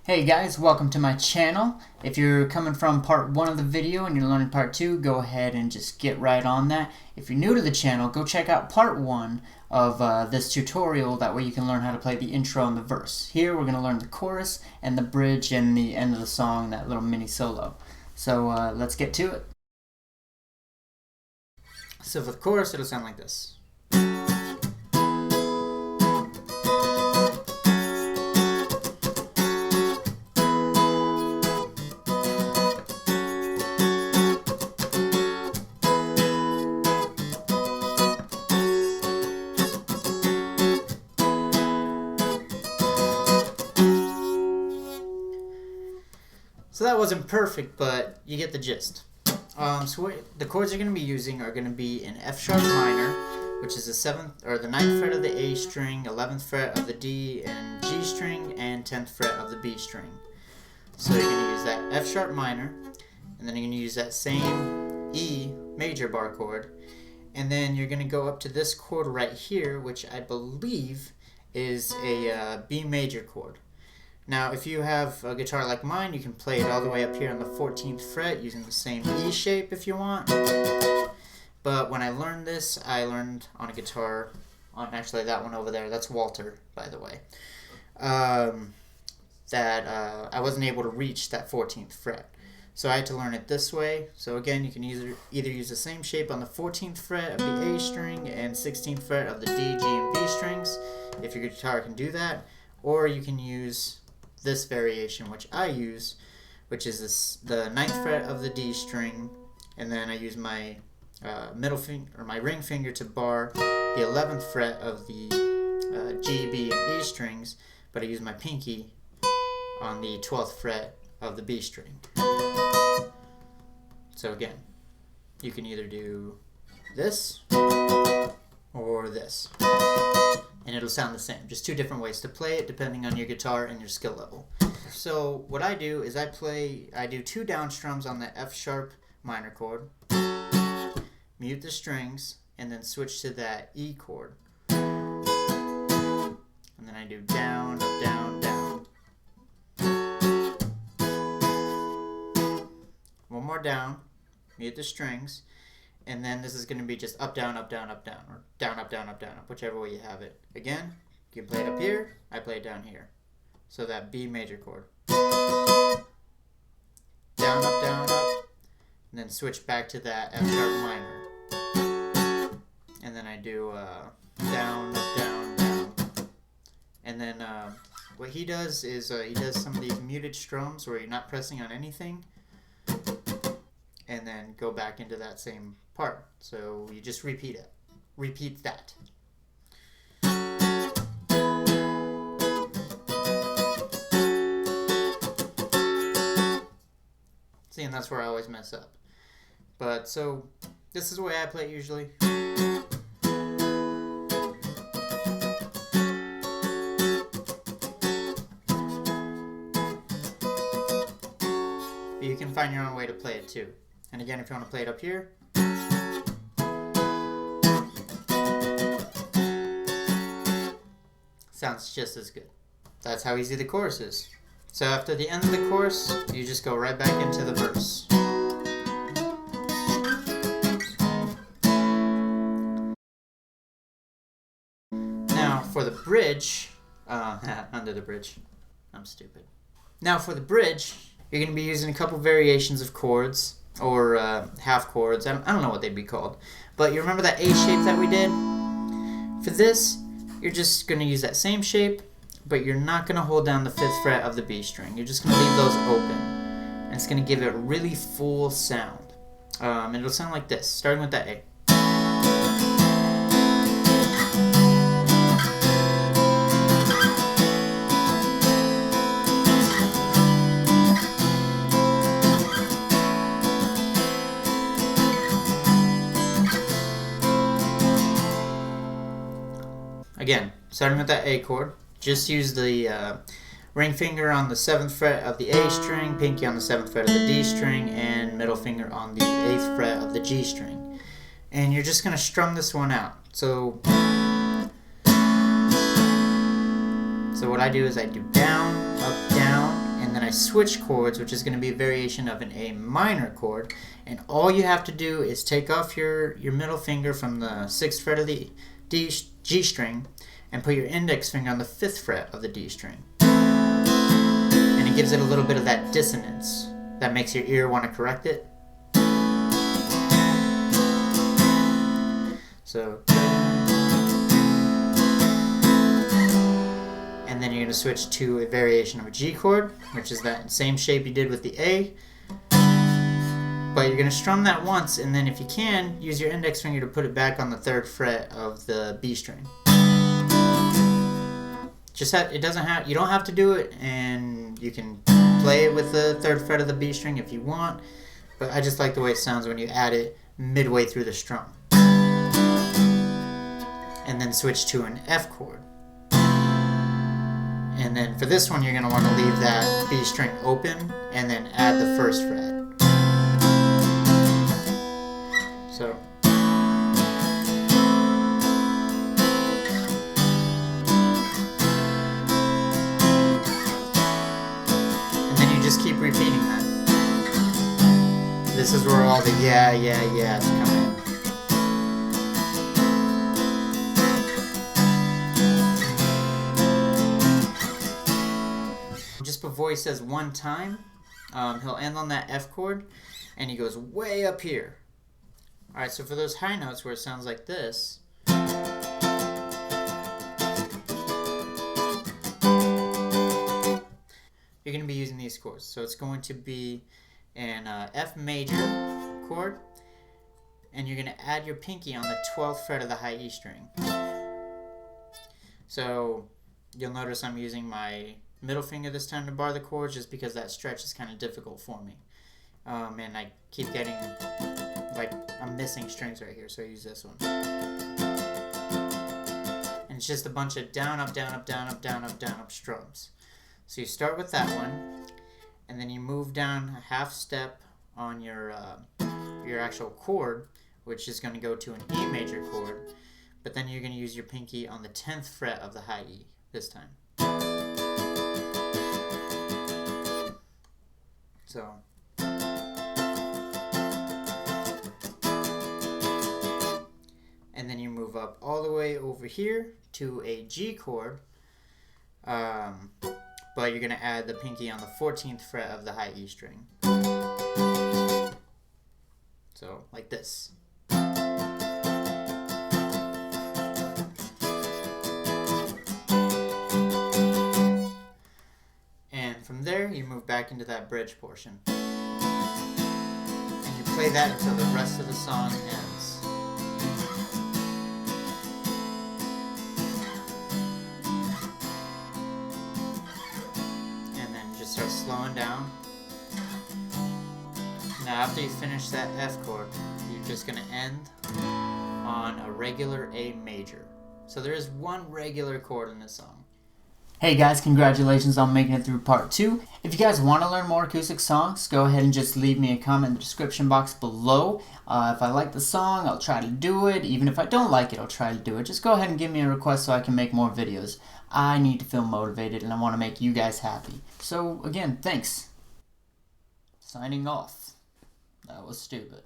Hey guys, welcome to my channel. If you're coming from part 1 of the video and you're learning part 2, go ahead and just get right on that. If you're new to the channel, go check out part 1 of this tutorial. That way you can learn how to play the intro and the verse. Here we're going to learn the chorus and the bridge and the end of the song, that little mini solo. So let's get to it. So for the chorus, it'll sound like this. So that wasn't perfect, but you get the gist. So the chords you're going to be using are going to be in F sharp minor, which is the 7th or the 9th fret of the A string, 11th fret of the D and G string, and 10th fret of the B string. So you're going to use that F sharp minor, and then you're going to use that same E major bar chord, and then you're going to go up to this chord right here, which I believe is a B major chord. Now, if you have a guitar like mine, you can play it all the way up here on the 14th fret using the same E shape if you want. But when I learned this, I learned on a guitar, on actually that one over there, that's Walter, by the way, that I wasn't able to reach that 14th fret. So I had to learn it this way. So again, you can either use the same shape on the 14th fret of the A string and 16th fret of the D, G, and B strings, if your guitar can do that, or you can use this variation, which I use, which is the 9th fret of the D string, and then I use my middle finger or my ring finger to bar the 11th fret of the G, B, and E strings, but I use my pinky on the 12th fret of the B string. So again, you can either do this or this, and it'll sound the same. Just two different ways to play it depending on your guitar and your skill level. So what I do is I do 2 down strums on the F sharp minor chord, mute the strings, and then switch to that E chord. And then I do down, up, down, down. One more down, mute the strings, and then this is going to be just up, down, up, down, up, down, or down, up, down, up, down, up, whichever way you have it. Again, you can play it up here, I play it down here. So that B major chord. Down, up, and then switch back to that F sharp minor. And then I do down, up, down, down. And then what he does is he does some of these muted strums where you're not pressing on anything, and then go back into that same part. So you just repeat it. Repeat that. See, and that's where I always mess up. But so this is the way I play it usually. But you can find your own way to play it too. And again, if you want to play it up here, sounds just as good. That's how easy the chorus is. So after the end of the chorus, you just go right back into the verse. Now for the bridge, under the bridge, I'm stupid. Now for the bridge, you're going to be using a couple variations of chords, or half chords. I don't know what they'd be called. But you remember that A shape that we did? For this, you're just going to use that same shape, but you're not going to hold down the 5th fret of the B string. You're just going to leave those open. And it's going to give it a really full sound. And it'll sound like this, starting with that A. Again, starting with that A chord, just use the ring finger on the 7th fret of the A string, pinky on the 7th fret of the D string, and middle finger on the 8th fret of the G string. And you're just going to strum this one out. So what I do is I do down, up, down, I switch chords, which is going to be a variation of an A minor chord. And all you have to do is take off your middle finger from the 6th fret of the G string and put your index finger on the 5th fret of the D string. And it gives it a little bit of that dissonance that makes your ear want to correct it. So, and then you're going to switch to a variation of a G chord, which is that same shape you did with the A. But you're going to strum that once, and then if you can, use your index finger to put it back on the 3rd fret of the B string. It doesn't have, you don't have to do it, and you can play it with the 3rd fret of the B string if you want, but I just like the way it sounds when you add it midway through the strum. And then switch to an F chord. And then for this one, you're going to want to leave that B string open and then add the 1st fret. So, and then you just keep repeating that. This is where all the yeahs come in. Just before he says one time, he'll end on that F chord, and he goes way up here. Alright, so for those high notes where it sounds like this, you're going to be using these chords. So it's going to be an F major chord, and you're going to add your pinky on the 12th fret of the high E string. So you'll notice I'm using my middle finger this time to bar the chords, just because that stretch is kind of difficult for me. And I keep getting, like, I'm missing strings right here, so I use this one. And it's just a bunch of down, up, down, up, down, up, down, up, down, up strums. So you start with that one, and then you move down a half step on your actual chord, which is going to go to an E major chord, but then you're going to use your pinky on the 10th fret of the high E this time. So, and then you move up all the way over here to a G chord, but you're going to add the pinky on the 14th fret of the high E string. So, like this. And from there, you move back into that bridge portion. And you play that until the rest of the song ends. And then just start slowing down. Now after you finish that F chord, you're just going to end on a regular A major. So there is one regular chord in this song. Hey guys, congratulations on making it through part 2. If you guys want to learn more acoustic songs, go ahead and just leave me a comment in the description box below. If I like the song, I'll try to do it. Even if I don't like it, I'll try to do it. Just go ahead and give me a request so I can make more videos. I need to feel motivated and I want to make you guys happy. So again, thanks. Signing off. That was stupid.